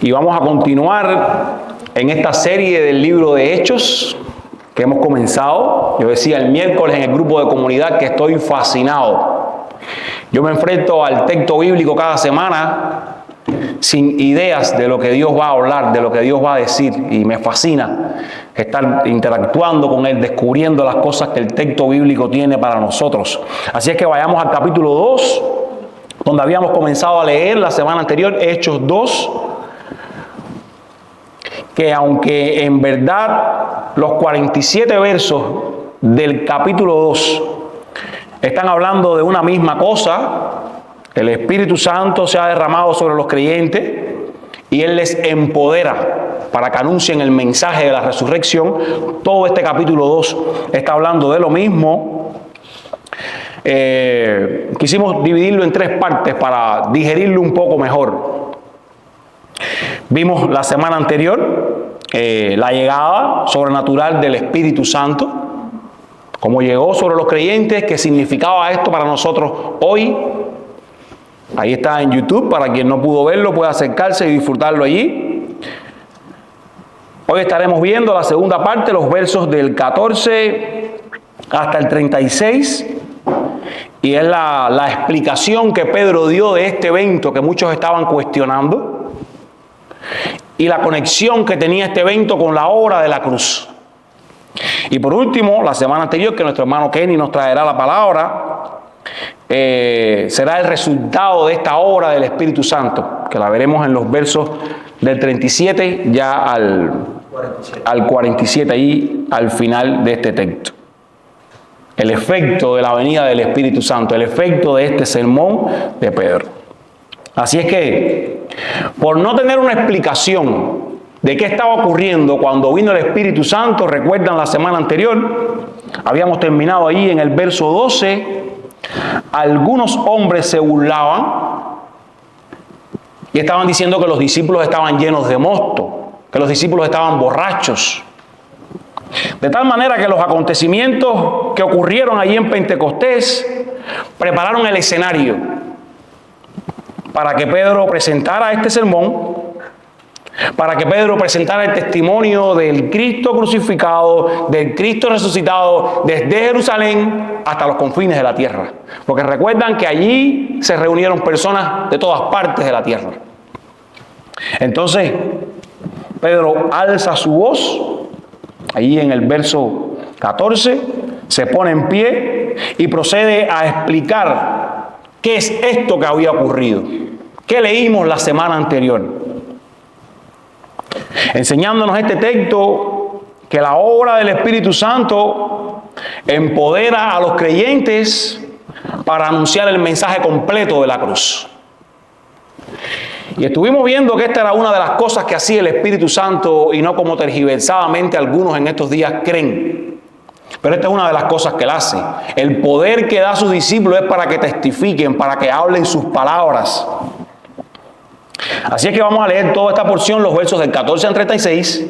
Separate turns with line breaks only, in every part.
Y vamos a continuar en esta serie del libro de Hechos que hemos comenzado. Yo decía el miércoles en el grupo de comunidad que estoy fascinado. Yo me enfrento al texto bíblico cada semana sin ideas de lo que Dios va a hablar, de lo que Dios va a decir, y me fascina estar interactuando con Él, descubriendo las cosas que el texto bíblico tiene para nosotros. Así es que vayamos al capítulo 2, donde habíamos comenzado a leer la semana anterior, Hechos 2, que aunque en verdad los 47 versos del capítulo 2 están hablando de una misma cosa, el Espíritu Santo se ha derramado sobre los creyentes y Él les empodera para que anuncien el mensaje de la resurrección. Todo este capítulo 2 está hablando de lo mismo. Quisimos dividirlo en tres partes para digerirlo un poco mejor. Vimos la semana anterior la llegada sobrenatural del Espíritu Santo, cómo llegó sobre los creyentes, qué significaba esto para nosotros hoy. Ahí está en YouTube, para quien no pudo verlo puede acercarse y disfrutarlo allí. Hoy estaremos viendo la segunda parte, los versos del 14 hasta el 36, y es la explicación que Pedro dio de este evento que muchos estaban cuestionando, y la conexión que tenía este evento con la obra de la cruz. Y por último, la semana anterior, que nuestro hermano Kenny nos traerá la palabra, será el resultado de esta obra del Espíritu Santo, que la veremos en los versos del 37 ya al 47, ahí al final de este texto. El efecto de la venida del Espíritu Santo, el efecto de este sermón de Pedro. Así es que, por no tener una explicación de qué estaba ocurriendo cuando vino el Espíritu Santo, recuerdan la semana anterior, habíamos terminado ahí en el verso 12, algunos hombres se burlaban y estaban diciendo que los discípulos estaban llenos de mosto, que los discípulos estaban borrachos. De tal manera que los acontecimientos que ocurrieron allí en Pentecostés prepararon el escenario para que Pedro presentara este sermón, para que Pedro presentara el testimonio del Cristo crucificado, del Cristo resucitado, desde Jerusalén hasta los confines de la tierra. Porque recuerdan que allí se reunieron personas de todas partes de la tierra. Entonces, Pedro alza su voz, allí en el verso 14, se pone en pie y procede a explicar qué es esto que había ocurrido. ¿Qué leímos la semana anterior? Enseñándonos este texto que la obra del Espíritu Santo empodera a los creyentes para anunciar el mensaje completo de la cruz. Y estuvimos viendo que esta era una de las cosas que hacía el Espíritu Santo y no como tergiversadamente algunos en estos días creen. Pero esta es una de las cosas que Él hace. El poder que da a sus discípulos es para que testifiquen, para que hablen sus palabras. Así es que vamos a leer toda esta porción, los versos del 14 al 36,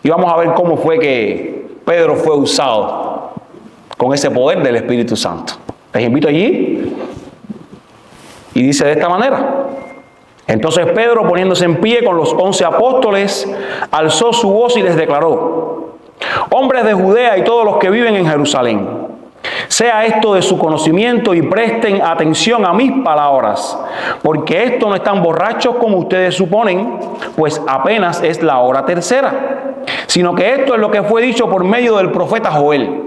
y vamos a ver cómo fue que Pedro fue usado con ese poder del Espíritu Santo. Les invito allí, y dice de esta manera: entonces Pedro, poniéndose en pie con los 11 apóstoles, alzó su voz y les declaró: hombres de Judea y todos los que viven en Jerusalén, sea esto de su conocimiento y presten atención a mis palabras, porque estos no están borrachos como ustedes suponen, pues apenas es la hora tercera, sino que esto es lo que fue dicho por medio del profeta Joel.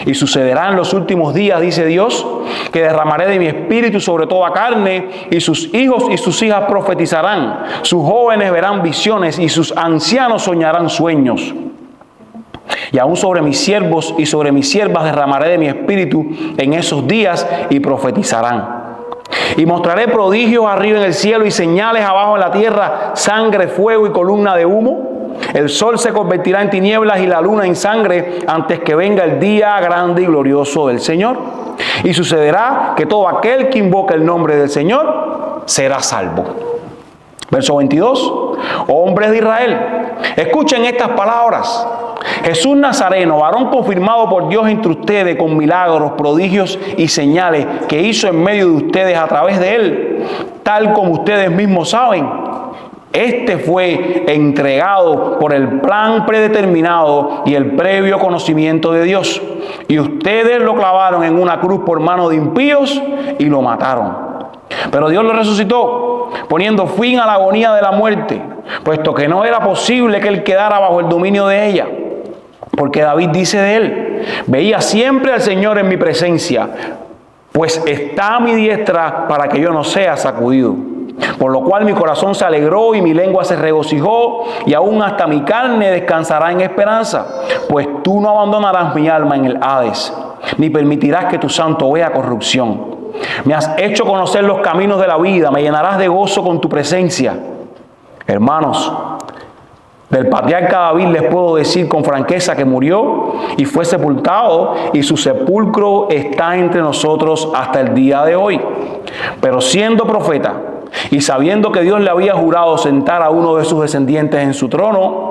Y sucederá en los últimos días, dice Dios, que derramaré de mi espíritu sobre toda carne, y sus hijos y sus hijas profetizarán, sus jóvenes verán visiones y sus ancianos soñarán sueños. Y aún sobre mis siervos y sobre mis siervas derramaré de mi espíritu en esos días y profetizarán. Y mostraré prodigios arriba en el cielo y señales abajo en la tierra, sangre, fuego y columna de humo. El sol se convertirá en tinieblas y la luna en sangre antes que venga el día grande y glorioso del Señor. Y sucederá que todo aquel que invoque el nombre del Señor será salvo. Verso 22. Hombres de Israel, escuchen estas palabras. Jesús Nazareno, varón confirmado por Dios entre ustedes con milagros, prodigios y señales que hizo en medio de ustedes a través de él, tal como ustedes mismos saben. Este fue entregado por el plan predeterminado y el previo conocimiento de Dios. Y ustedes lo clavaron en una cruz por mano de impíos y lo mataron. Pero Dios lo resucitó, poniendo fin a la agonía de la muerte, puesto que no era posible que él quedara bajo el dominio de ella. Porque David dice de él: veía siempre al Señor en mi presencia, pues está a mi diestra para que yo no sea sacudido. Por lo cual mi corazón se alegró y mi lengua se regocijó, y aún hasta mi carne descansará en esperanza. Pues tú no abandonarás mi alma en el Hades, ni permitirás que tu santo vea corrupción. Me has hecho conocer los caminos de la vida, me llenarás de gozo con tu presencia. Hermanos, del patriarca David les puedo decir con franqueza que murió y fue sepultado, y su sepulcro está entre nosotros hasta el día de hoy. Pero siendo profeta y sabiendo que Dios le había jurado sentar a uno de sus descendientes en su trono,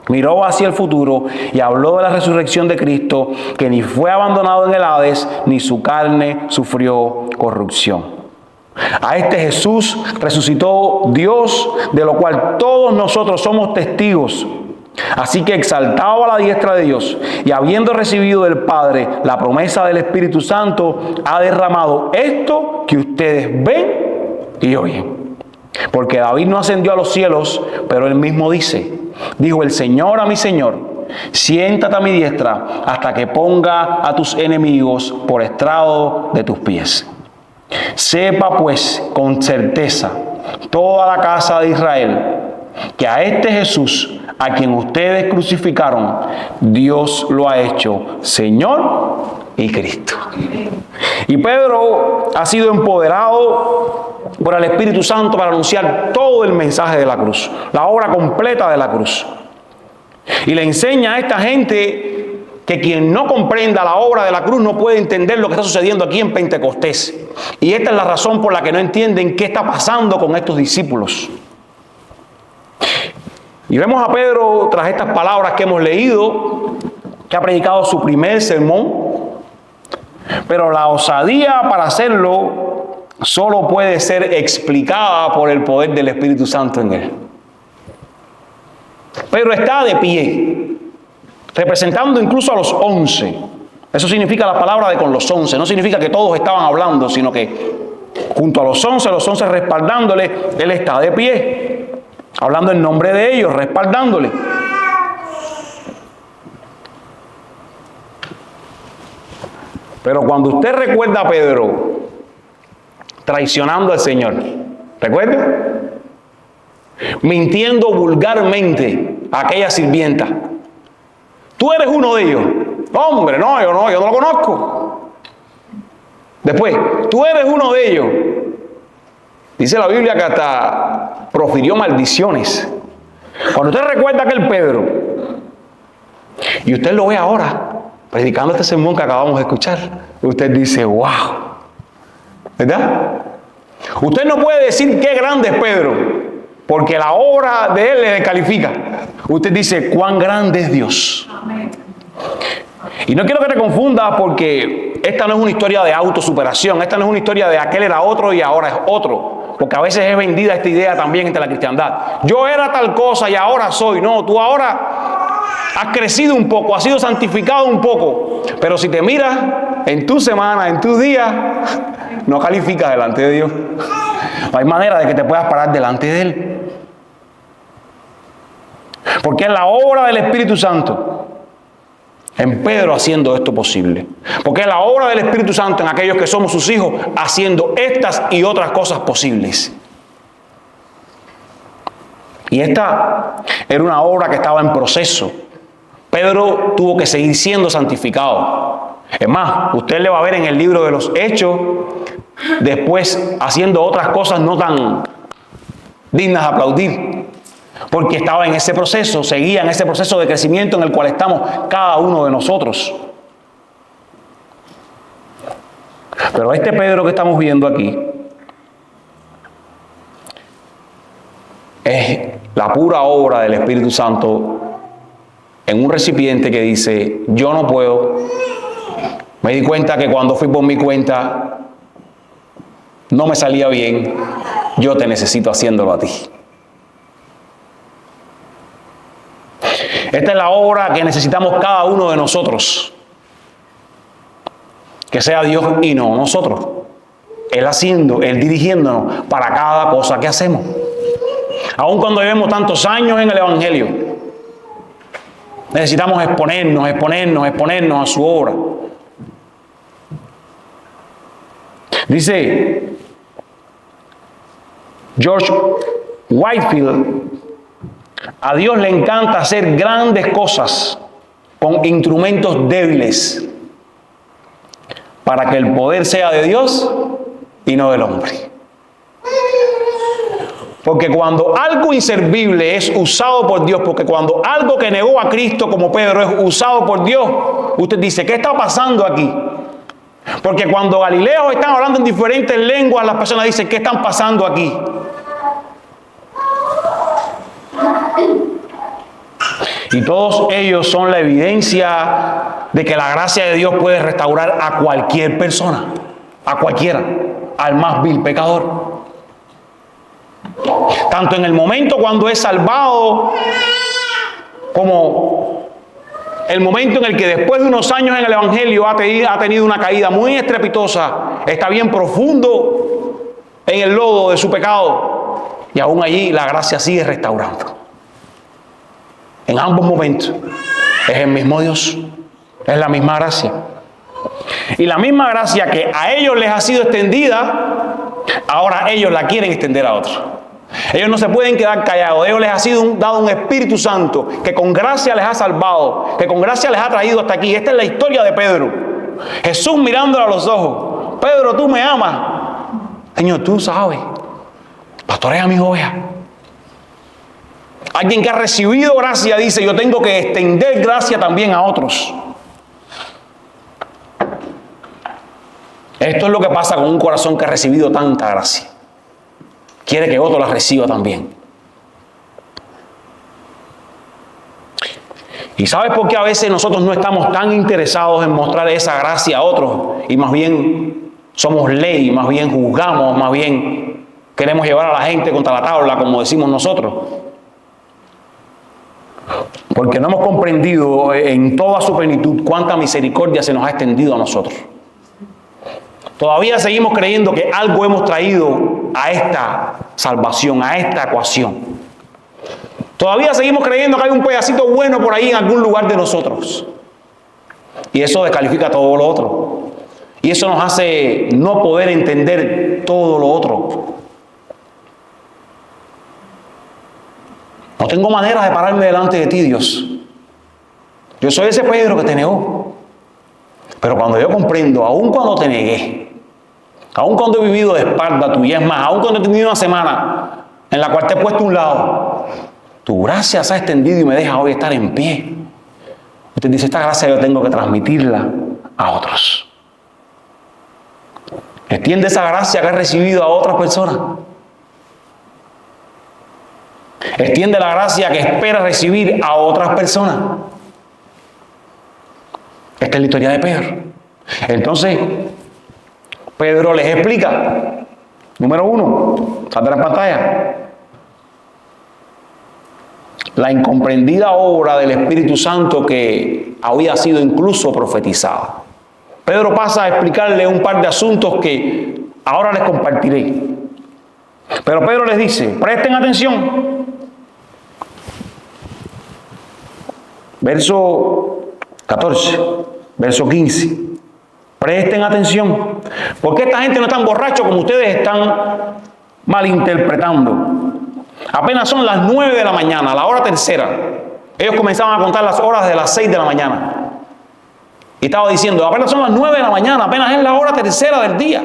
miró hacia el futuro y habló de la resurrección de Cristo, que ni fue abandonado en el Hades, ni su carne sufrió corrupción. A este Jesús resucitó Dios, de lo cual todos nosotros somos testigos. Así que, exaltado a la diestra de Dios y habiendo recibido del Padre la promesa del Espíritu Santo, ha derramado esto que ustedes ven y oyen. Porque David no ascendió a los cielos, pero él mismo dijo el Señor a mi Señor: siéntate a mi diestra hasta que ponga a tus enemigos por estrado de tus pies. Sepa pues con certeza toda la casa de Israel que a este Jesús, a quien ustedes crucificaron, Dios lo ha hecho Señor y Cristo. Y Pedro ha sido empoderado por el Espíritu Santo para anunciar todo el mensaje de la cruz, la obra completa de la cruz. Y le enseña a esta gente que quien no comprenda la obra de la cruz no puede entender lo que está sucediendo aquí en Pentecostés. Y esta es la razón por la que no entienden qué está pasando con estos discípulos. Y vemos a Pedro, tras estas palabras que hemos leído, que ha predicado su primer sermón, pero la osadía para hacerlo solo puede ser explicada por el poder del Espíritu Santo en él. Pedro está de pie, representando incluso a los 11. Eso significa la palabra de con los 11. No significa que todos estaban hablando, sino que junto a los 11 respaldándole, él está de pie, hablando en nombre de ellos, respaldándole. Pero cuando usted recuerda a Pedro traicionando al Señor, ¿recuerda? Mintiendo vulgarmente a aquella sirvienta. Tú eres uno de ellos. Hombre, no, yo no lo conozco. Después, tú eres uno de ellos. Dice la Biblia que hasta profirió maldiciones. Cuando usted recuerda a aquel Pedro, y usted lo ve ahora, predicando este sermón que acabamos de escuchar, usted dice, wow, ¿verdad? Usted no puede decir qué grande es Pedro, porque la obra de él le descalifica. Usted dice, cuán grande es Dios. Amén. Y no quiero que te confundas, porque esta no es una historia de autosuperación, esta no es una historia de aquel era otro y ahora es otro, porque a veces es vendida esta idea también entre la cristiandad. Yo era tal cosa y ahora soy. No, tú ahora has crecido un poco, has sido santificado un poco, pero si te miras en tu semana, en tus días, no calificas delante de Dios. No hay manera de que te puedas parar delante de Él. Porque es la obra del Espíritu Santo en Pedro haciendo esto posible. Porque es la obra del Espíritu Santo en aquellos que somos sus hijos haciendo estas y otras cosas posibles. Y esta era una obra que estaba en proceso. Pedro tuvo que seguir siendo santificado. Es más, usted le va a ver en el libro de los Hechos después haciendo otras cosas no tan dignas de aplaudir. Porque estaba en ese proceso, seguía en ese proceso de crecimiento en el cual estamos cada uno de nosotros. Pero este Pedro que estamos viendo aquí es la pura obra del Espíritu Santo en un recipiente que dice, yo no puedo. Me di cuenta que cuando fui por mi cuenta no me salía bien. Yo te necesito haciéndolo a ti. Esta es la obra que necesitamos cada uno de nosotros. Que sea Dios y no nosotros. Él haciendo, Él dirigiéndonos para cada cosa que hacemos. Aun cuando llevemos tantos años en el Evangelio, necesitamos exponernos a su obra. Dice George Whitefield, a Dios le encanta hacer grandes cosas con instrumentos débiles para que el poder sea de Dios y no del hombre. Porque cuando algo inservible es usado por Dios, porque cuando algo que negó a Cristo como Pedro es usado por Dios, usted dice, ¿qué está pasando aquí? Porque cuando Galileos están hablando en diferentes lenguas, las personas dicen, ¿qué están pasando aquí? Y todos ellos son la evidencia de que la gracia de Dios puede restaurar a cualquier persona, a cualquiera, al más vil pecador. Tanto en el momento cuando es salvado, como el momento en el que después de unos años en el Evangelio ha tenido una caída muy estrepitosa, está bien profundo en el lodo de su pecado, y aún allí la gracia sigue restaurando. En ambos momentos es el mismo Dios, es la misma gracia. Y la misma gracia que a ellos les ha sido extendida, ahora ellos la quieren extender a otros. Ellos no se pueden quedar callados. A ellos les ha sido dado un Espíritu Santo que con gracia les ha salvado, que con gracia les ha traído hasta aquí. Esta es la historia de Pedro. Jesús mirándole a los ojos. Pedro, tú me amas. Señor, tú sabes. Pastorea mis ovejas. Alguien que ha recibido gracia dice, yo tengo que extender gracia también a otros. Esto es lo que pasa con un corazón que ha recibido tanta gracia. Quiere que otro la reciba también. ¿Y sabes por qué a veces nosotros no estamos tan interesados en mostrar esa gracia a otros? Y más bien somos ley, más bien juzgamos, más bien queremos llevar a la gente contra la tabla, como decimos nosotros. Porque no hemos comprendido en toda su plenitud cuánta misericordia se nos ha extendido a nosotros. Todavía seguimos creyendo que algo hemos traído a esta salvación, a esta ecuación. Todavía seguimos creyendo que hay un pedacito bueno por ahí en algún lugar de nosotros. Y eso descalifica todo lo otro. Y eso nos hace no poder entender todo lo otro. No tengo manera de pararme delante de ti, Dios. Yo soy ese Pedro que te negó. Pero cuando yo comprendo, aun cuando te negué, aun cuando he vivido de espalda tuya, es más, aun cuando he tenido una semana en la cual te he puesto a un lado, tu gracia se ha extendido y me deja hoy estar en pie. Usted dice, esta gracia yo tengo que transmitirla a otros. Extiende esa gracia que has recibido a otras personas. Extiende la gracia que esperas recibir a otras personas. Esta es la historia de Pedro. Entonces, Pedro les explica. Número 1, sale a la pantalla. La incomprendida obra del Espíritu Santo que había sido incluso profetizada. Pedro pasa a explicarle un par de asuntos que ahora les compartiré. Pero Pedro les dice, presten atención. Verso 14, verso 15. Presten atención. Porque esta gente no es tan borracho como ustedes están malinterpretando. Apenas son las 9 de la mañana, la hora tercera. Ellos comenzaban a contar las horas de las 6 de la mañana. Y estaba diciendo, apenas son las 9 de la mañana, apenas es la hora tercera del día.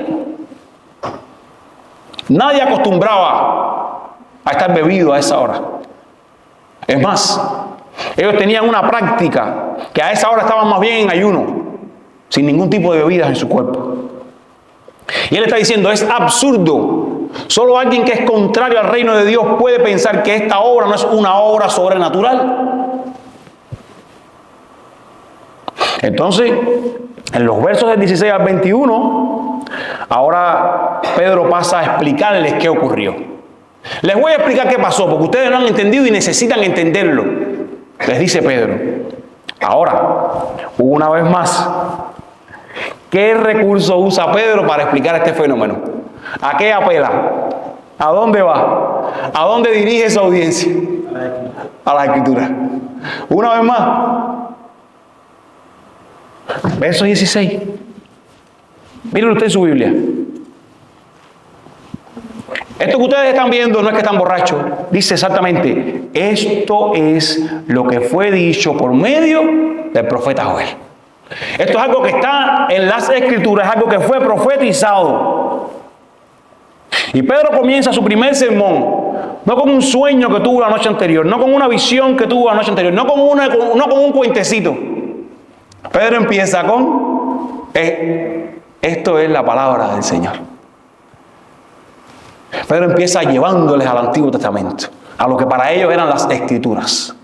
Nadie acostumbraba a estar bebido a esa hora. Es más, ellos tenían una práctica que a esa hora estaban más bien en ayuno, sin ningún tipo de bebidas en su cuerpo. Y él está diciendo, es absurdo. Solo alguien que es contrario al reino de Dios puede pensar que esta obra no es una obra sobrenatural. Entonces, en los versos del 16 al 21, ahora Pedro pasa a explicarles qué ocurrió. Les voy a explicar qué pasó, porque ustedes no han entendido y necesitan entenderlo. Les dice Pedro. Ahora, una vez más, ¿qué recurso usa Pedro para explicar este fenómeno? ¿A qué apela? ¿A dónde va? ¿A dónde dirige esa audiencia? A la Escritura. Una vez más. Verso 16. Miren usted su Biblia. Esto que ustedes están viendo no es que están borrachos. Dice exactamente, esto es lo que fue dicho por medio del profeta Joel. Esto es algo que está en las Escrituras, es algo que fue profetizado. Y Pedro comienza su primer sermón, no con un sueño que tuvo la noche anterior, no con una visión que tuvo la noche anterior, no con un cuentecito. Pedro empieza con, esto es la palabra del Señor. Pedro empieza llevándoles al Antiguo Testamento, a lo que para ellos eran las Escrituras.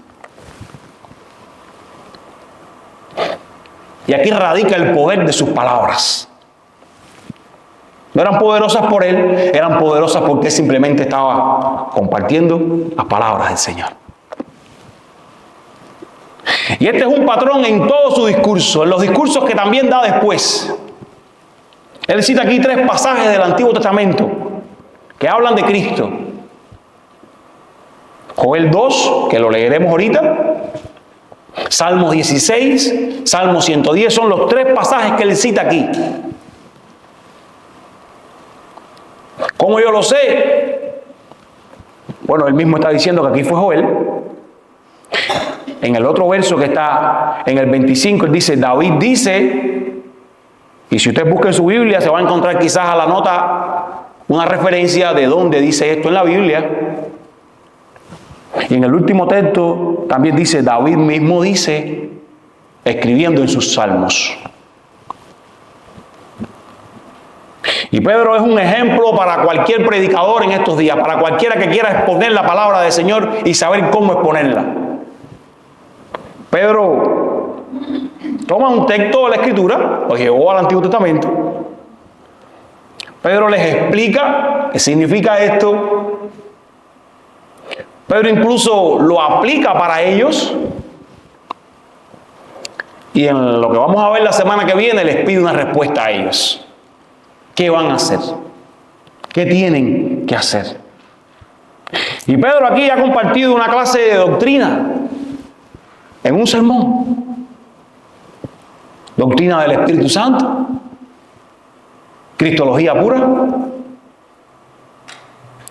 Y aquí radica el poder de sus palabras. No eran poderosas por él, eran poderosas porque él simplemente estaba compartiendo las palabras del Señor. Y este es un patrón en todo su discurso, en los discursos que también da después. Él cita aquí 3 pasajes del Antiguo Testamento que hablan de Cristo. Joel 2, que lo leeremos ahorita. Salmos 16, Salmo 110, son los 3 pasajes que él cita aquí. ¿Cómo yo lo sé? Bueno, él mismo está diciendo que aquí fue Joel. En el otro verso que está en el 25, él dice, David dice, y si usted busca en su Biblia, se va a encontrar quizás a la nota una referencia de dónde dice esto en la Biblia. Y en el último texto también dice, David mismo dice, escribiendo en sus salmos. Y Pedro es un ejemplo para cualquier predicador en estos días, para cualquiera que quiera exponer la palabra del Señor y saber cómo exponerla. Pedro toma un texto de la Escritura, lo llevó al Antiguo Testamento. Pedro les explica qué significa esto. Pedro incluso lo aplica para ellos. Y en lo que vamos a ver la semana que viene, les pide una respuesta a ellos. ¿Qué van a hacer? ¿Qué tienen que hacer? Y Pedro aquí ha compartido una clase de doctrina en un sermón. Doctrina del Espíritu Santo. Cristología pura.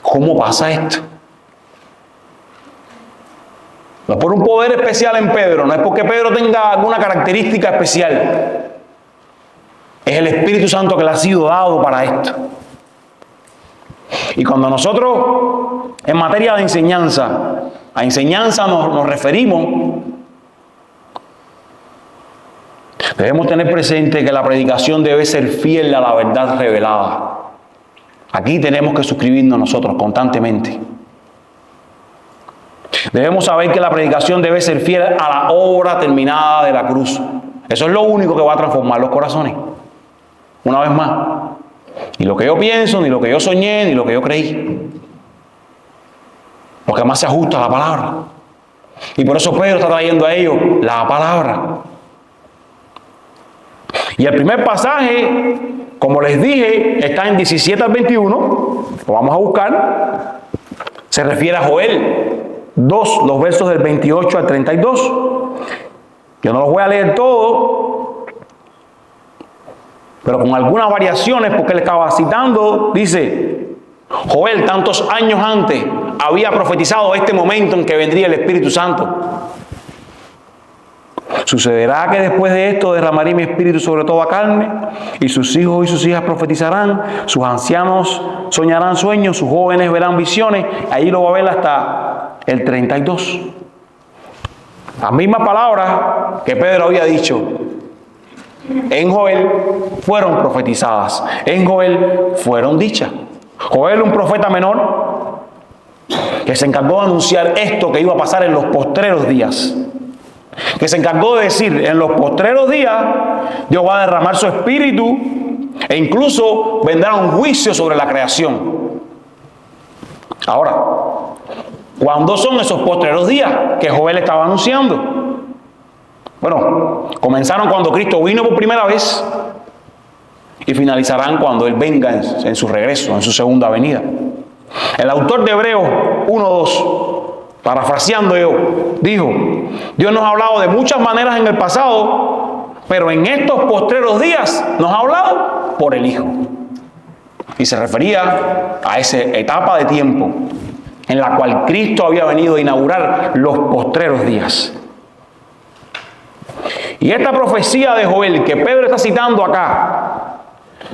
¿Cómo pasa esto? No es por un poder especial en Pedro, no es porque Pedro tenga alguna característica especial. Es el Espíritu Santo que le ha sido dado para esto. Y cuando nosotros en materia de enseñanza, a enseñanza nos referimos, debemos tener presente que la predicación debe ser fiel a la verdad revelada. Aquí tenemos que suscribirnos nosotros constantemente. Debemos saber que la predicación debe ser fiel a la obra terminada de la cruz. Eso es lo único que va a transformar los corazones. Una vez más. Ni lo que yo pienso, ni lo que yo soñé, ni lo que yo creí. Lo que más se ajusta a la palabra. Y por eso Pedro está trayendo a ellos la palabra. Y el primer pasaje, como les dije, está en 17 al 21. Lo vamos a buscar. Se refiere a Joel 2, los versos del 28 al 32. Yo no los voy a leer todos, pero con algunas variaciones, porque él estaba citando, dice, Joel tantos años antes había profetizado este momento en que vendría el Espíritu Santo. Sucederá que después de esto derramaré mi espíritu sobre toda carne, y sus hijos y sus hijas profetizarán, sus ancianos soñarán sueños, sus jóvenes verán visiones. Ahí lo va a ver hasta el 32. Las mismas palabras que Pedro había dicho en Joel fueron profetizadas, en Joel fueron dichas. Joel, un profeta menor, que se encargó de anunciar esto que iba a pasar en los postreros días. Que se encargó de decir, en los postreros días Dios va a derramar su espíritu e incluso vendrá un juicio sobre la creación. Ahora, ¿Cuándo son esos postreros días que Joel estaba anunciando? Bueno, comenzaron cuando Cristo vino por primera vez y finalizarán cuando Él venga en su regreso, en su segunda venida. El autor de Hebreos 1:2, parafraseando yo, dijo: Dios nos ha hablado de muchas maneras en el pasado, pero en estos postreros días nos ha hablado por el Hijo. Y se refería a esa etapa de tiempo en la cual Cristo había venido a inaugurar los postreros días. Y esta profecía de Joel que Pedro está citando acá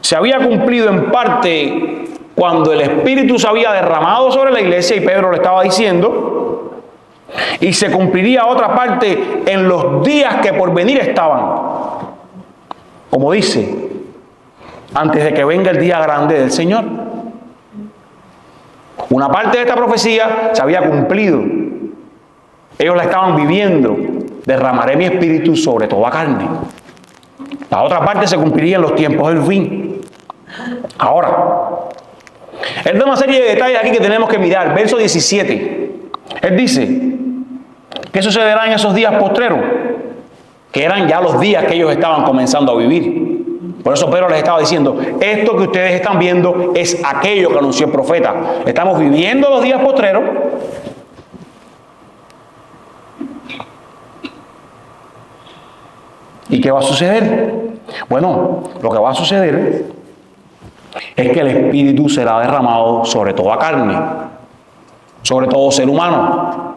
se había cumplido en parte cuando el Espíritu se había derramado sobre la iglesia, y Pedro lo estaba diciendo, y se cumpliría otra parte en los días que por venir estaban, como dice, antes de que venga el día grande del Señor. Una parte de esta profecía se había cumplido, ellos la estaban viviendo: derramaré mi espíritu sobre toda carne. La otra parte se cumpliría en los tiempos del fin. Ahora, él da una serie de detalles aquí que tenemos que mirar. Verso 17. Él dice: ¿qué sucederá en esos días postreros? Que eran ya los días que ellos estaban comenzando a vivir. Por eso Pedro les estaba diciendo: esto que ustedes están viendo es aquello que anunció el profeta. Estamos viviendo los días postreros. ¿Y qué va a suceder? Bueno, lo que va a suceder es que el Espíritu será derramado sobre toda carne, sobre todo ser humano,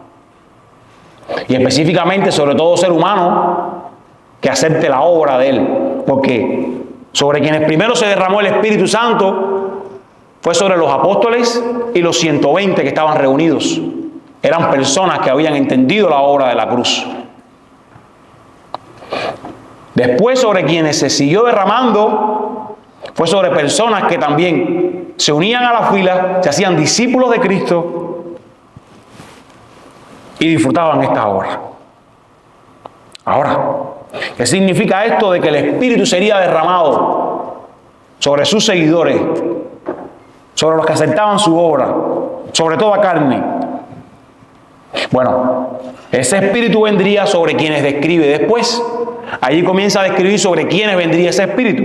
y específicamente sobre todo ser humano que acepte la obra de Él, porque sobre quienes primero se derramó el Espíritu Santo fue sobre los apóstoles y los 120 que estaban reunidos. Eran personas que habían entendido la obra de la cruz. Después, sobre quienes se siguió derramando fue sobre personas que también se unían a la fila, se hacían discípulos de Cristo y disfrutaban esta obra. Ahora, ¿qué significa esto de que el Espíritu sería derramado sobre sus seguidores, sobre los que aceptaban su obra, sobre toda carne? Bueno, ese Espíritu vendría sobre quienes describe después. Allí comienza a describir sobre quiénes vendría ese Espíritu.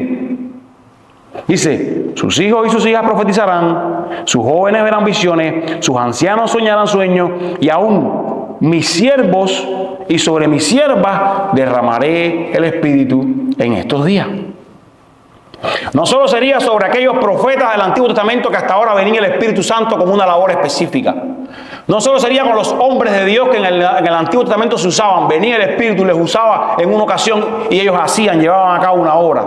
Dice: sus hijos y sus hijas profetizarán, sus jóvenes verán visiones, sus ancianos soñarán sueños, y aún mis siervos y sobre mis siervas derramaré el Espíritu en estos días. No solo sería sobre aquellos profetas del Antiguo Testamento que hasta ahora venía el Espíritu Santo como una labor específica. No solo sería con los hombres de Dios que en el Antiguo Testamento se usaban, venía el Espíritu y les usaba en una ocasión y ellos llevaban a cabo una obra.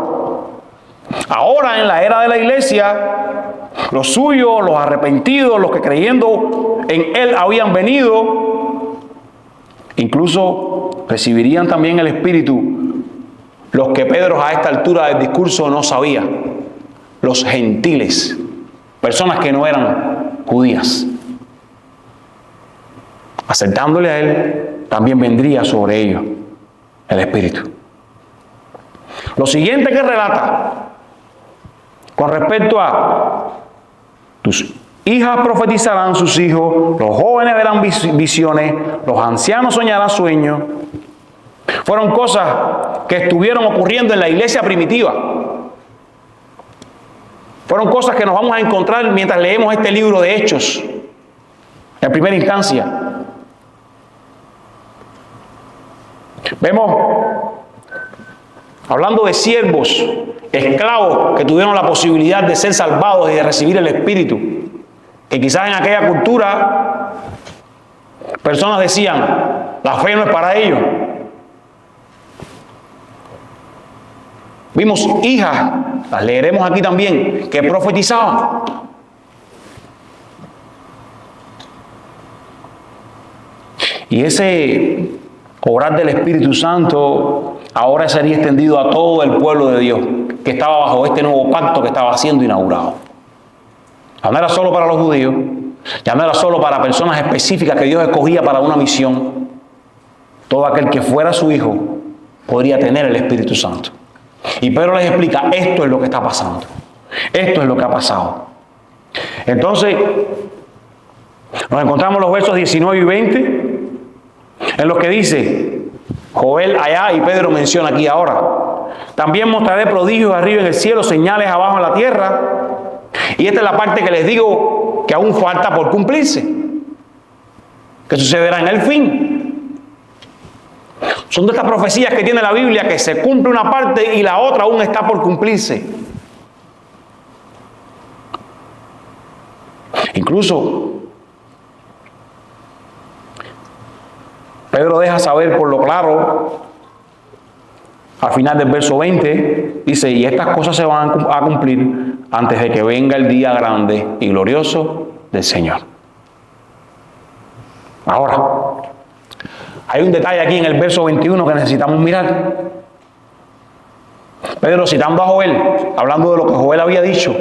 Ahora, en la era de la iglesia, los suyos, los arrepentidos, los que creyendo en Él habían venido, incluso recibirían también el Espíritu los que Pedro a esta altura del discurso no sabía: los gentiles, personas que no eran judías. Aceptándole a Él, también vendría sobre ellos el Espíritu. Lo siguiente que relata con respecto a tus hijas profetizarán, sus hijos, los jóvenes verán visiones, los ancianos soñarán sueños, fueron cosas que estuvieron ocurriendo en la iglesia primitiva. Fueron cosas que nos vamos a encontrar mientras leemos este libro de Hechos, en primera instancia. Vemos, hablando de siervos, esclavos que tuvieron la posibilidad de ser salvados y de recibir el Espíritu, que quizás en aquella cultura personas decían: la fe no es para ellos. Vimos hijas, las leeremos aquí también, que profetizaban. Y ese obrar del Espíritu Santo ahora sería extendido a todo el pueblo de Dios que estaba bajo este nuevo pacto que estaba siendo inaugurado. Ya no era solo para los judíos, ya no era solo para personas específicas que Dios escogía para una misión. Todo aquel que fuera su hijo podría tener el Espíritu Santo. Y Pedro les explica: esto es lo que está pasando, esto es lo que ha pasado. Entonces, Nos encontramos los versos 19 y 20, en los que dice Joel allá y Pedro menciona aquí ahora: también mostraré prodigios arriba en el cielo, señales abajo en la tierra. Y esta es la parte que les digo que aún falta por cumplirse, que sucederá en el fin. Son de estas profecías que tiene la Biblia que se cumple una parte y la otra aún está por cumplirse. Incluso Pedro deja saber por lo claro al final del verso 20, dice: y estas cosas se van a cumplir antes de que venga el día grande y glorioso del Señor. Ahora, hay un detalle aquí en el verso 21 que necesitamos mirar. Pedro, citando a Joel, hablando de lo que Joel había dicho,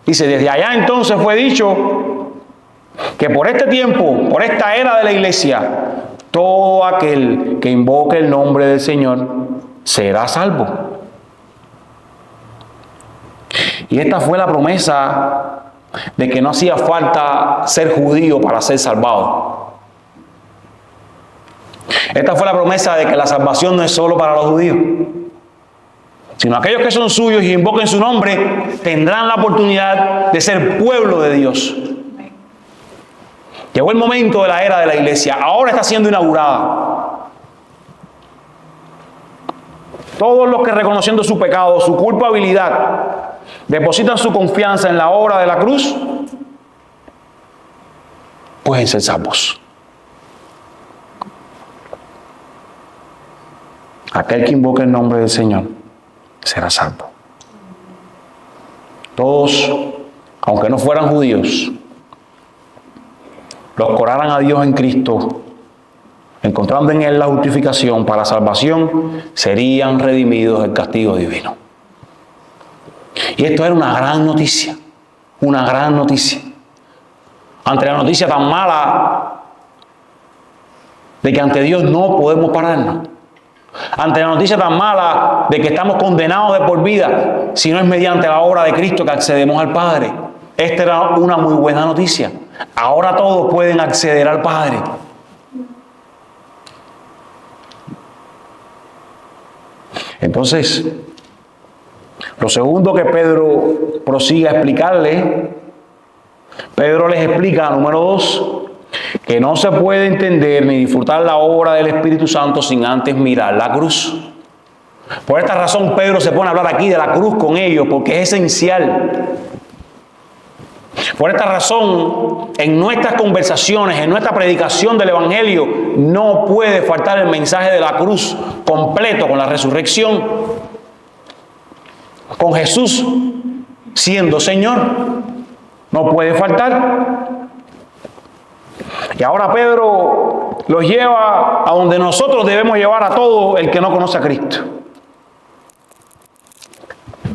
dice: desde allá entonces fue dicho que por este tiempo, por esta era de la iglesia, todo aquel que invoque el nombre del Señor será salvo. Y esta fue la promesa de que no hacía falta ser judío para ser salvado. Esta fue la promesa de que la salvación no es solo para los judíos, sino aquellos que son suyos y invoquen su nombre tendrán la oportunidad de ser pueblo de Dios. Llegó el momento de la era de la iglesia, ahora está siendo inaugurada. Todos los que, reconociendo su pecado, su culpabilidad, depositan su confianza en la obra de la cruz, pueden ser salvos. Aquel que invoque el nombre del Señor será salvo. Todos, aunque no fueran judíos, los que oraran a Dios en Cristo, encontrando en Él la justificación para salvación, serían redimidos del castigo divino. Y esto era una gran noticia, una gran noticia. Ante la noticia tan mala de que ante Dios no podemos pararnos, ante la noticia tan mala de que estamos condenados de por vida, si no es mediante la obra de Cristo que accedemos al Padre, esta era una muy buena noticia. Ahora todos pueden acceder al Padre. Entonces, lo segundo que Pedro prosigue a explicarle, Pedro les explica, número 2, que no se puede entender ni disfrutar la obra del Espíritu Santo sin antes mirar la cruz. Por esta razón Pedro se pone a hablar aquí de la cruz con ellos, porque es esencial. Por esta razón, en nuestras conversaciones, en nuestra predicación del Evangelio, no puede faltar el mensaje de la cruz completo con la resurrección, con Jesús siendo Señor. No puede faltar. Y ahora Pedro los lleva a donde nosotros debemos llevar a todo el que no conoce a Cristo.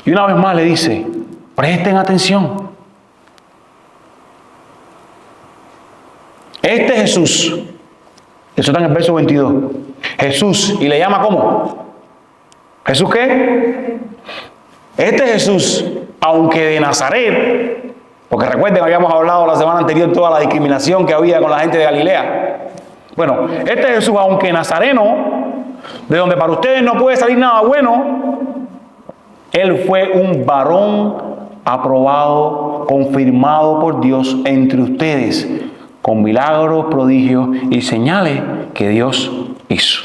Y una vez más le dice: presten atención. Este Jesús, eso está en el verso 22, Jesús, y le llama ¿cómo? ¿Jesús qué? Este Jesús, aunque de Nazaret, porque recuerden, habíamos hablado la semana anterior toda la discriminación que había con la gente de Galilea. Bueno, este Jesús, aunque nazareno, de donde para ustedes no puede salir nada bueno, él fue un varón aprobado, confirmado por Dios entre ustedes, con milagros, prodigios y señales que Dios hizo.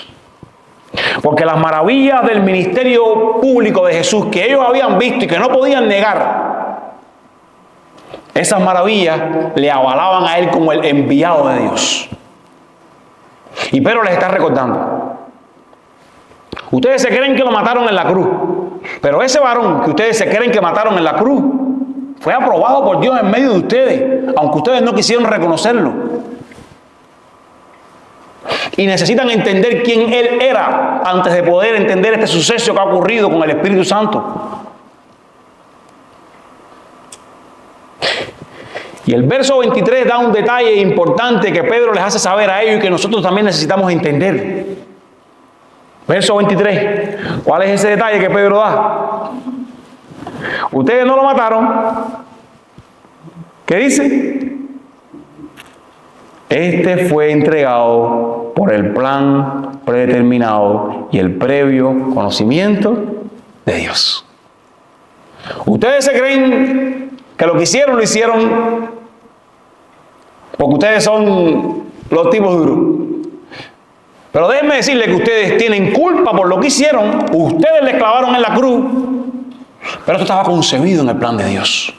Porque las maravillas del ministerio público de Jesús que ellos habían visto y que no podían negar, esas maravillas le avalaban a él como el enviado de Dios. Y Pedro les está recordando: ustedes se creen que lo mataron en la cruz, pero ese varón que ustedes se creen que mataron en la cruz fue aprobado por Dios en medio de ustedes, aunque ustedes no quisieron reconocerlo. Y necesitan entender quién Él era antes de poder entender este suceso que ha ocurrido con el Espíritu Santo. Y el verso 23 da un detalle importante que Pedro les hace saber a ellos y que nosotros también necesitamos entender. Verso 23. ¿Cuál es ese detalle que Pedro da? Ustedes no lo mataron. ¿Qué dice? Este fue entregado por el plan predeterminado y el previo conocimiento de Dios. Ustedes se creen que lo que hicieron, lo hicieron porque ustedes son los tipos duros. Pero déjenme decirles que ustedes tienen culpa por lo que hicieron. Ustedes le clavaron en la cruz. Pero esto estaba concebido en el plan de Dios.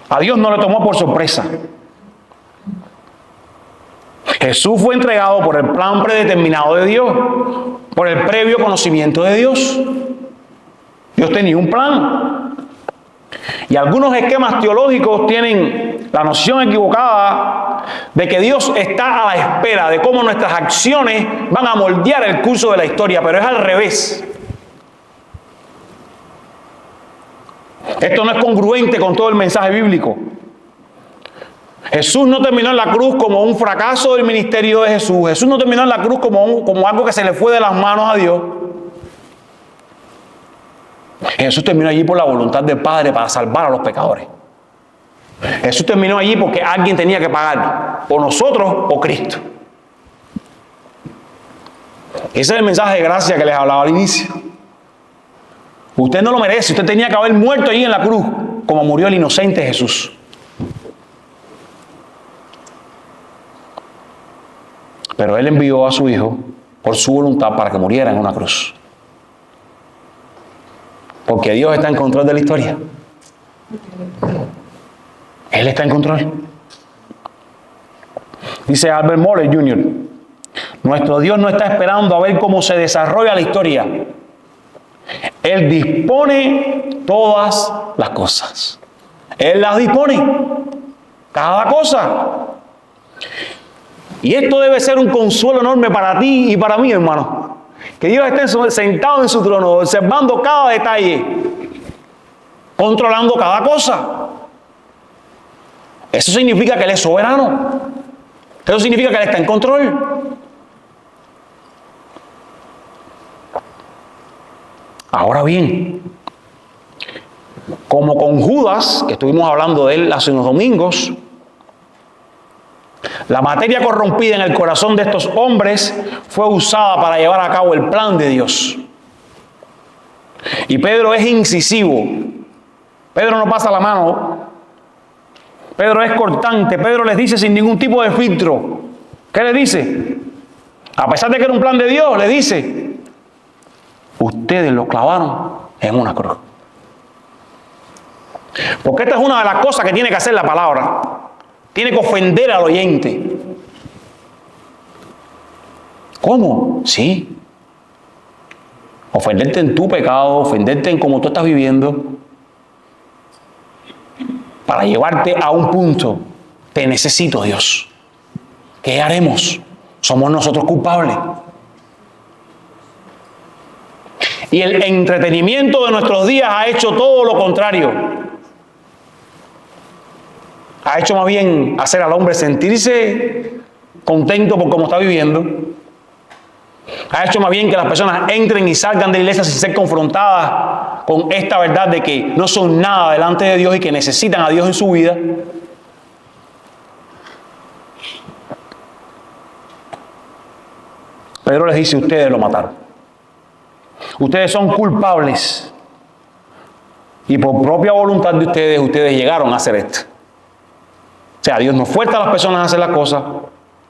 A Dios no le tomó por sorpresa. Jesús fue entregado por el plan predeterminado de Dios, por el previo conocimiento de Dios. Dios tenía un plan. Y algunos esquemas teológicos tienen la noción equivocada de que Dios está a la espera de cómo nuestras acciones van a moldear el curso de la historia, pero es al revés. Esto no es congruente con todo el mensaje bíblico. Jesús no terminó en la cruz como un fracaso del ministerio de Jesús. Jesús no terminó en la cruz como algo que se le fue de las manos a Dios. Jesús terminó allí por la voluntad del Padre para salvar a los pecadores. Jesús terminó allí porque alguien tenía que pagar, o nosotros o Cristo. Ese es el mensaje de gracia que les hablaba al inicio. Usted no lo merece, usted tenía que haber muerto allí en la cruz, como murió el inocente Jesús. Pero Él envió a su Hijo por su voluntad para que muriera en una cruz. Porque Dios está en control de la historia. Él está en control. Dice Albert Moller Jr., nuestro Dios no está esperando a ver cómo se desarrolla la historia. Él dispone todas las cosas. Él las dispone. Cada cosa. Y esto debe ser un consuelo enorme para ti y para mí, hermano. Que Dios esté sentado en su trono, observando cada detalle, controlando cada cosa. Eso significa que Él es soberano. Eso significa que Él está en control. Ahora bien, como con Judas, que estuvimos hablando de él hace unos domingos, la materia corrompida en el corazón de estos hombres fue usada para llevar a cabo el plan de Dios. Y Pedro es incisivo. Pedro no pasa la mano. Pedro es cortante. Pedro les dice sin ningún tipo de filtro. ¿Qué le dice? A pesar de que era un plan de Dios, le dice: ustedes lo clavaron en una cruz. Porque esta es una de las cosas que tiene que hacer la palabra. Tiene que ofender al oyente. ¿Cómo? Sí. Ofenderte en tu pecado, ofenderte en cómo tú estás viviendo, para llevarte a un punto. Te necesito, Dios. ¿Qué haremos? Somos nosotros culpables. Y el entretenimiento de nuestros días ha hecho todo lo contrario. Ha hecho más bien hacer al hombre sentirse contento por cómo está viviendo. Ha hecho más bien que las personas entren y salgan de la iglesia sin ser confrontadas con esta verdad de que no son nada delante de Dios y que necesitan a Dios en su vida. Pedro les dice: ustedes lo mataron. Ustedes son culpables. Y por propia voluntad de ustedes, ustedes llegaron a hacer esto. O sea, Dios no fuerza a las personas a hacer las cosas.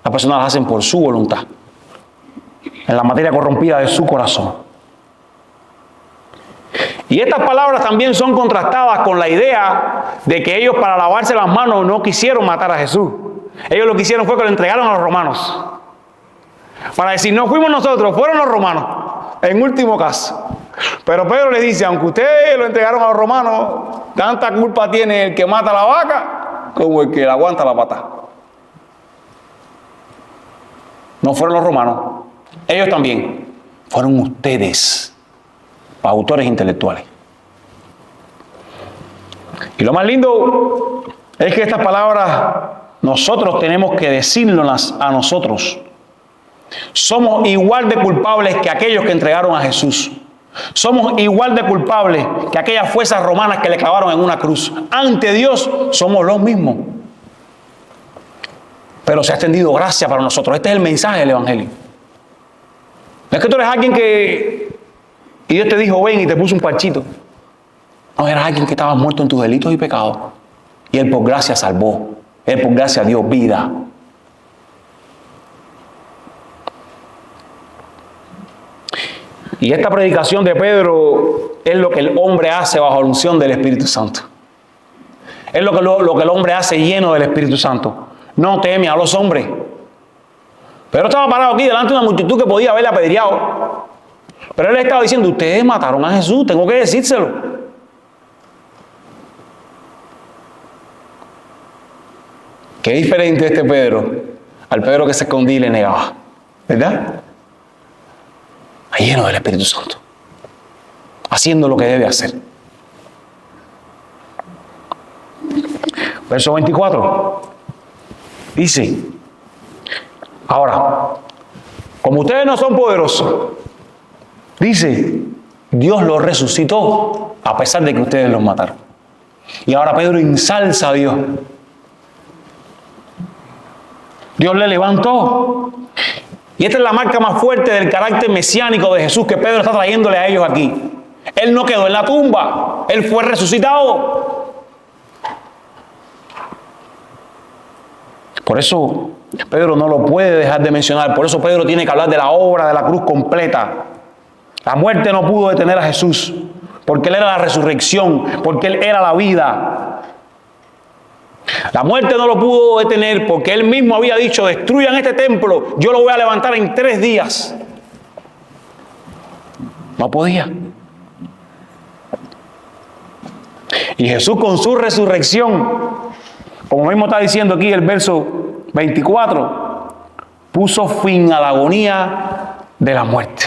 Las personas las hacen por su voluntad. En la materia corrompida de su corazón. Y estas palabras también son contrastadas con la idea de que ellos, para lavarse las manos, no quisieron matar a Jesús. Ellos lo que hicieron fue que lo entregaron a los romanos. Para decir: no fuimos nosotros, fueron los romanos, en último caso. Pero Pedro les dice: aunque ustedes lo entregaron a los romanos, tanta culpa tiene el que mata a la vaca como el que le aguanta la pata. No fueron los romanos, ellos también. Fueron ustedes, autores intelectuales. Y lo más lindo es que estas palabras nosotros tenemos que decírnoslas a nosotros. Somos igual de culpables que aquellos que entregaron a Jesús. Somos igual de culpables que aquellas fuerzas romanas que le clavaron en una cruz. Ante Dios somos los mismos. pero se ha extendido gracia para nosotros. Este es el mensaje del Evangelio. No es que tú eres alguien y Dios te dijo, ven, y te puso un parchito. No, eras alguien que estaba muerto en tus delitos y pecados. Y Él por gracia salvó. Él por gracia dio vida. Y esta predicación de Pedro es lo que el hombre hace bajo la unción del Espíritu Santo. Es lo que el hombre hace lleno del Espíritu Santo. No teme a los hombres. Pedro estaba parado aquí delante de una multitud que podía haberle apedreado. Pero él estaba diciendo, ustedes mataron a Jesús, tengo que decírselo. Qué diferente este Pedro al Pedro que se escondía y le negaba. ¿Verdad? Está lleno del Espíritu Santo. Haciendo lo que debe hacer. Verso 24. Dice, ahora, como ustedes no son poderosos, dice, Dios los resucitó a pesar de que ustedes los mataron. Y ahora Pedro ensalza a Dios. Dios le levantó. Y esta es la marca más fuerte del carácter mesiánico de Jesús que Pedro está trayéndole a ellos aquí. Él no quedó en la tumba, Él fue resucitado. Por eso Pedro no lo puede dejar de mencionar. Por eso Pedro tiene que hablar de la obra de la cruz completa. La muerte no pudo detener a Jesús, porque Él era la resurrección, porque Él era la vida. La muerte no lo pudo detener porque Él mismo había dicho, destruyan este templo, yo lo voy a levantar en 3 días. No podía. Y Jesús con su resurrección, como mismo está diciendo aquí el verso 24, puso fin a la agonía de la muerte.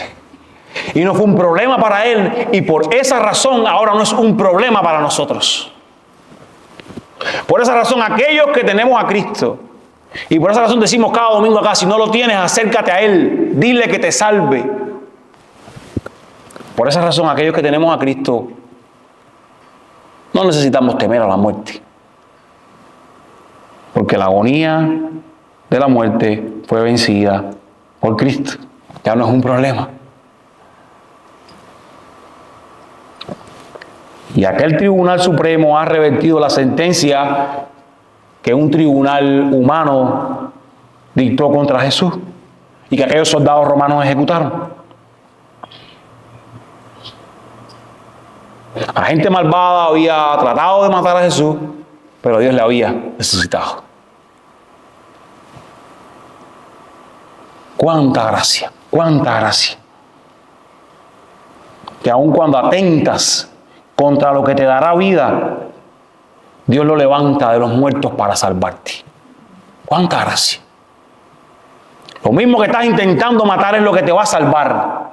Y no fue un problema para Él, y por esa razón ahora no es un problema para nosotros. Por esa razón, aquellos que tenemos a Cristo, y por esa razón decimos cada domingo acá, si no lo tienes, acércate a Él, dile que te salve. Por esa razón, aquellos que tenemos a Cristo, no necesitamos temer a la muerte. Porque la agonía de la muerte fue vencida por Cristo. Ya no es un problema. Y aquel tribunal supremo ha revertido la sentencia que un tribunal humano dictó contra Jesús y que aquellos soldados romanos ejecutaron. La gente malvada había tratado de matar a Jesús, pero Dios le había resucitado. ¡Cuánta gracia! ¡Cuánta gracia! Que aun cuando atentas contra lo que te dará vida, Dios lo levanta de los muertos para salvarte. ¡Cuánta gracia! Lo mismo que estás intentando matar es lo que te va a salvar.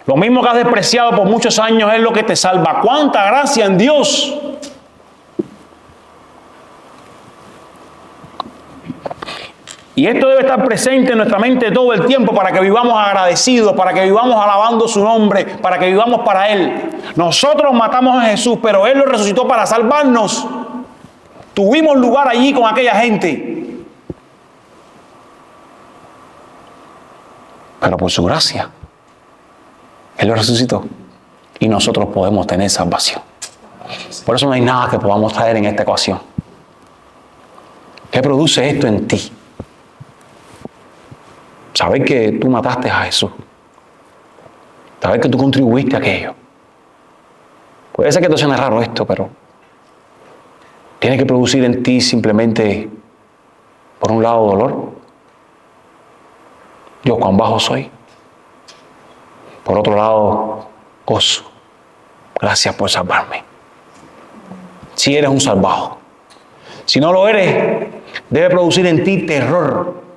Lo mismo que has despreciado por muchos años es lo que te salva. ¡Cuánta gracia en Dios! Y esto debe estar presente en nuestra mente todo el tiempo para que vivamos agradecidos, para que vivamos alabando su nombre, para que vivamos para Él. Nosotros matamos a Jesús, pero Él lo resucitó para salvarnos. Tuvimos lugar allí con aquella gente. Pero por su gracia, Él lo resucitó. Y nosotros podemos tener salvación. Por eso no hay nada que podamos traer en esta ecuación. ¿Qué produce esto en ti? Saber que tú mataste a Jesús. Saber que tú contribuiste a aquello. Puede ser que te suene raro esto, pero tiene que producir en ti simplemente, por un lado, dolor. Yo cuán bajo soy. Por otro lado, gozo. Gracias por salvarme. Si eres un salvado. Si no lo eres, debe producir en ti terror.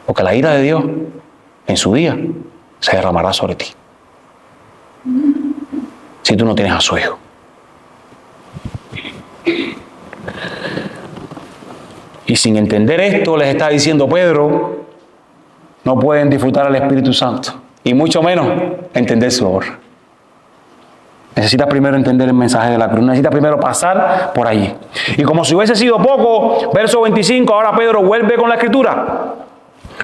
Porque la ira de Dios, en su día, se derramará sobre ti. Si tú no tienes a su Hijo. Y sin entender esto, les está diciendo Pedro, no pueden disfrutar al Espíritu Santo. Y mucho menos entender su obra. Necesitas primero entender el mensaje de la cruz. Necesitas primero pasar por allí. Y como si hubiese sido poco, verso 25, ahora Pedro vuelve con la escritura.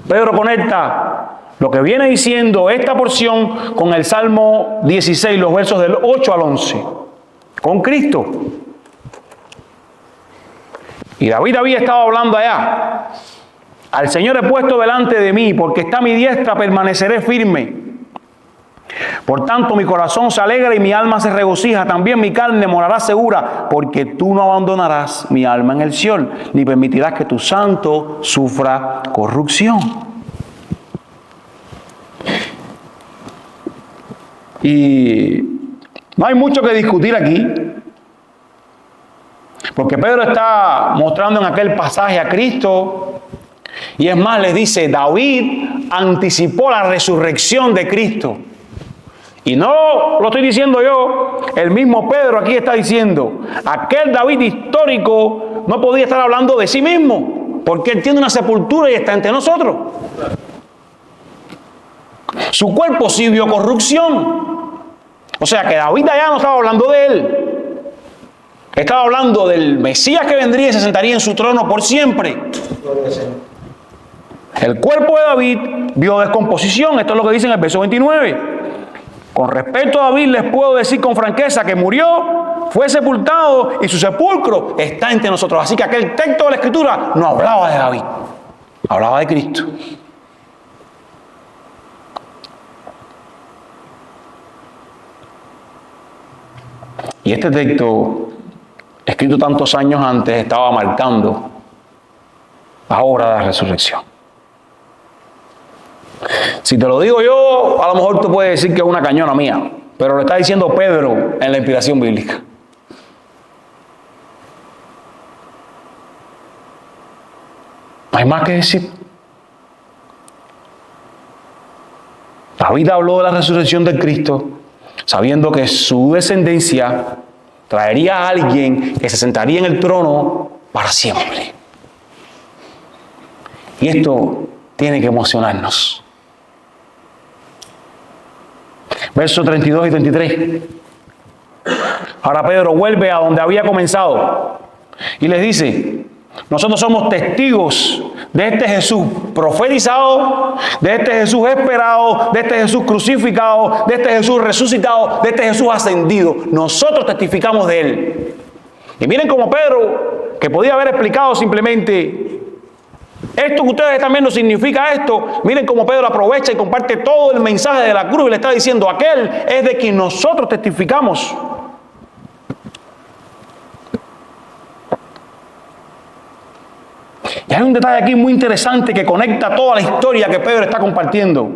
Pedro conecta lo que viene diciendo esta porción con el Salmo 16, los versos del 8 al 11. Con Cristo. Y David había estado hablando allá. Al Señor he puesto delante de mí, porque está a mi diestra, permaneceré firme. Por tanto, mi corazón se alegra y mi alma se regocija. También mi carne morará segura, porque tú no abandonarás mi alma en el Seol, ni permitirás que tu santo sufra corrupción. Y no hay mucho que discutir aquí, porque Pedro está mostrando en aquel pasaje a Cristo. Y es más, les dice, David anticipó la resurrección de Cristo. Y no lo estoy diciendo yo, el mismo Pedro aquí está diciendo, aquel David histórico no podía estar hablando de sí mismo, porque él tiene una sepultura y está entre nosotros. Su cuerpo sí vio corrupción. O sea que David allá no estaba hablando de él. Estaba hablando del Mesías que vendría y se sentaría en su trono por siempre. El cuerpo de David vio descomposición. Esto es lo que dice en el verso 29. Con respecto a David les puedo decir con franqueza que murió, fue sepultado y su sepulcro está entre nosotros. Así que aquel texto de la Escritura no hablaba de David, hablaba de Cristo. Y este texto, escrito tantos años antes, estaba marcando la obra de la resurrección. Si te lo digo yo, a lo mejor tú puedes decir que es una cañona mía, pero lo está diciendo Pedro en la inspiración bíblica. No hay más que decir. David habló de la resurrección de Cristo, sabiendo que su descendencia traería a alguien que se sentaría en el trono para siempre. Y esto tiene que emocionarnos. Versos 32 y 33. Ahora Pedro vuelve a donde había comenzado y les dice, nosotros somos testigos de este Jesús profetizado, de este Jesús esperado, de este Jesús crucificado, de este Jesús resucitado, de este Jesús ascendido. Nosotros testificamos de él. Y miren cómo Pedro, que podía haber explicado simplemente, esto que ustedes están viendo significa esto. Miren cómo Pedro aprovecha y comparte todo el mensaje de la cruz y le está diciendo, aquel es de quien nosotros testificamos. Y hay un detalle aquí muy interesante que conecta toda la historia que Pedro está compartiendo.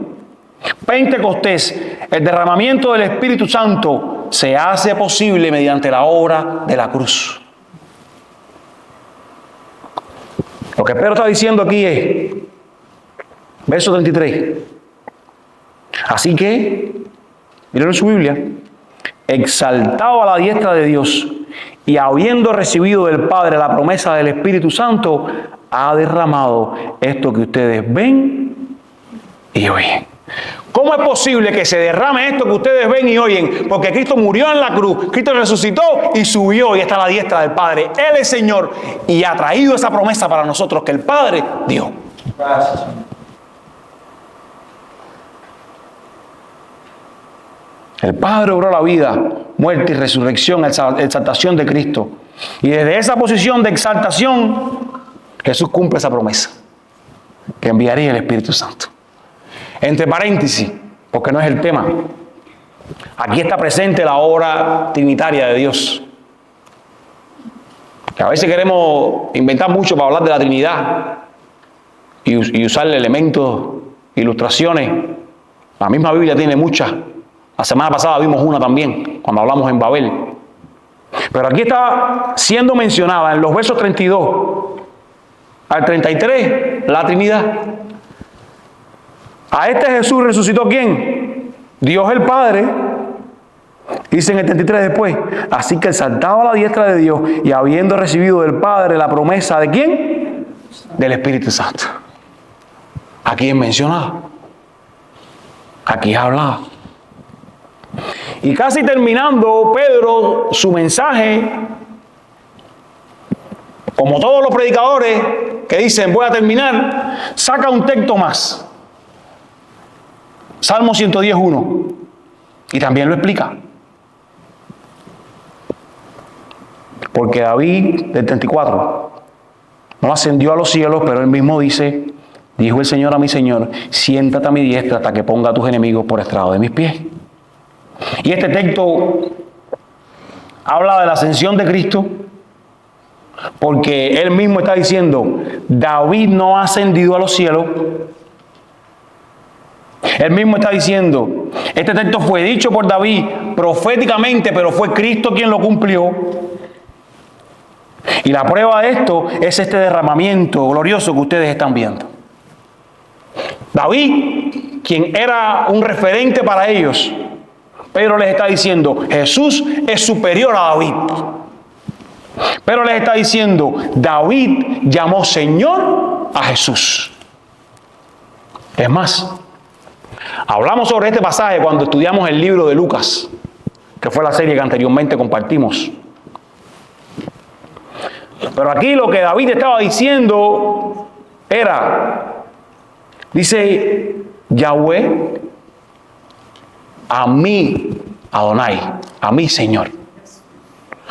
Pentecostés, el derramamiento del Espíritu Santo, se hace posible mediante la obra de la cruz. Lo que Pedro está diciendo aquí es, verso 33. Así que, miren en su Biblia, exaltado a la diestra de Dios y habiendo recibido del Padre la promesa del Espíritu Santo, ha derramado esto que ustedes ven y oyen. ¿Cómo es posible que se derrame esto que ustedes ven y oyen? Porque Cristo murió en la cruz, Cristo resucitó y subió y está a la diestra del Padre. Él es Señor y ha traído esa promesa para nosotros que el Padre dio. Gracias. El Padre obró la vida, muerte y resurrección, exaltación de Cristo. Y desde esa posición de exaltación, Jesús cumple esa promesa, que enviaría el Espíritu Santo. Entre paréntesis, porque no es el tema, aquí está presente la obra trinitaria de Dios. Que a veces queremos inventar mucho para hablar de la Trinidad y usar elementos, ilustraciones. La misma Biblia tiene muchas. La semana pasada vimos una también, cuando hablamos en Babel. Pero aquí está siendo mencionada en los versos 32 al 33, la Trinidad. A este Jesús resucitó ¿quién? Dios el Padre. Dice en el 33 después, así que exaltado a la diestra de Dios y habiendo recibido del Padre la promesa ¿de quién? Del Espíritu Santo. Aquí es mencionado. Aquí es hablado. Y casi terminando Pedro su mensaje, como todos los predicadores que dicen voy a terminar, saca un texto más. Salmo 110:1. Y también lo explica. Porque David, del 34, no ascendió a los cielos, pero él mismo dice, dijo el Señor a mi Señor, siéntate a mi diestra hasta que ponga a tus enemigos por estrado de mis pies. Y este texto habla de la ascensión de Cristo, porque él mismo está diciendo, David no ha ascendido a los cielos. Él mismo está diciendo, este texto fue dicho por David proféticamente, pero fue Cristo quien lo cumplió. Y la prueba de esto es este derramamiento glorioso que ustedes están viendo. David, quien era un referente para ellos, Pedro les está diciendo, Jesús es superior a David. Pero les está diciendo, David llamó Señor a Jesús. Es más, hablamos sobre este pasaje cuando estudiamos el libro de Lucas, que fue la serie que anteriormente compartimos. Pero aquí lo que David estaba diciendo era, dice Yahweh, a mí, Adonai, a mí Señor.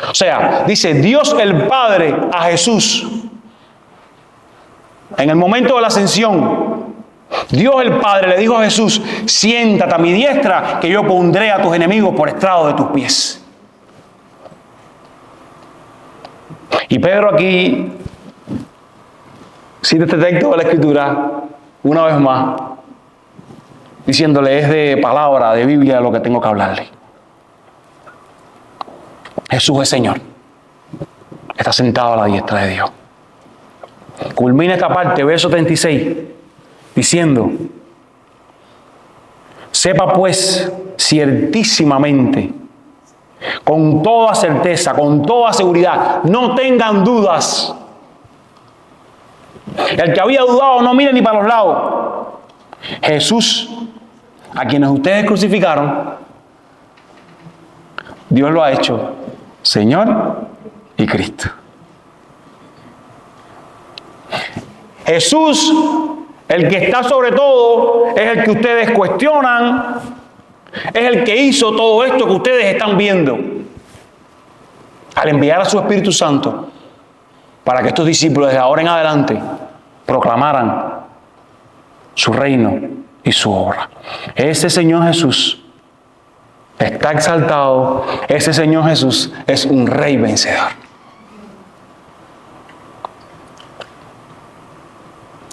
O sea, dice Dios el Padre a Jesús. En el momento de la ascensión, Dios el Padre le dijo a Jesús, siéntate a mi diestra que yo pondré a tus enemigos por estrado de tus pies. Y Pedro aquí cita este texto de la Escritura una vez más, diciéndole es de palabra, de Biblia lo que tengo que hablarle. Jesús es Señor. Está sentado a la diestra de Dios. Culmina esta parte, verso 36, diciendo, sepa pues ciertísimamente, con toda certeza, con toda seguridad, no tengan dudas. El que había dudado no mire ni para los lados. Jesús, a quienes ustedes crucificaron, Dios lo ha hecho Señor y Cristo. Jesús, el que está sobre todo, es el que ustedes cuestionan, es el que hizo todo esto que ustedes están viendo, al enviar a su Espíritu Santo para que estos discípulos desde ahora en adelante proclamaran su reino y su obra. Ese Señor Jesús está exaltado. Ese Señor Jesús es un rey vencedor.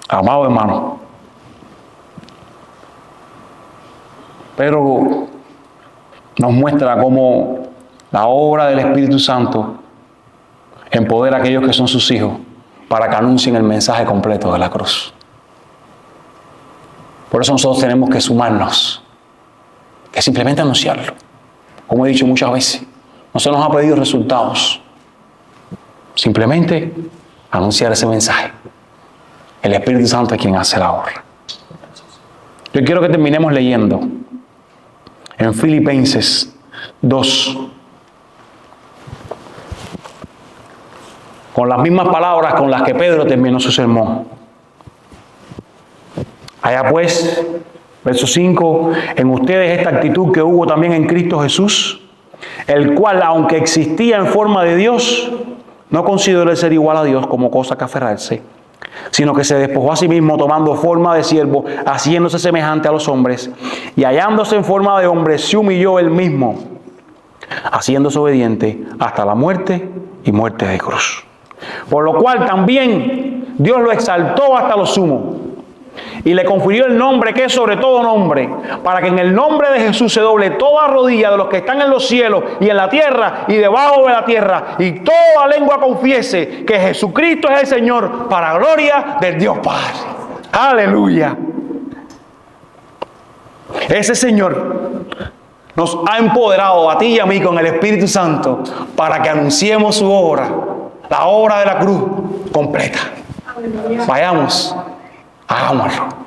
Amado hermano, pero nos muestra cómo la obra del Espíritu Santo empodera a aquellos que son sus hijos para que anuncien el mensaje completo de la cruz. Por eso nosotros tenemos que sumarnos, que simplemente anunciarlo. Como he dicho muchas veces, no se nos ha pedido resultados, simplemente anunciar ese mensaje. El Espíritu Santo es quien hace la obra. Yo quiero que terminemos leyendo en Filipenses 2, con las mismas palabras con las que Pedro terminó su sermón. Allá pues, verso 5, en ustedes esta actitud que hubo también en Cristo Jesús, el cual, aunque existía en forma de Dios, no consideró el ser igual a Dios como cosa que aferrarse, sino que se despojó a sí mismo tomando forma de siervo, haciéndose semejante a los hombres, y hallándose en forma de hombre, se humilló él mismo, haciéndose obediente hasta la muerte y muerte de cruz. Por lo cual también Dios lo exaltó hasta lo sumo y le confirió el nombre que es sobre todo nombre, para que en el nombre de Jesús se doble toda rodilla de los que están en los cielos y en la tierra y debajo de la tierra, y toda lengua confiese que Jesucristo es el Señor, para gloria del Dios Padre. Aleluya. Ese Señor nos ha empoderado a ti y a mí con el Espíritu Santo para que anunciemos su obra, la obra de la cruz completa. Vayamos, hagámoslo.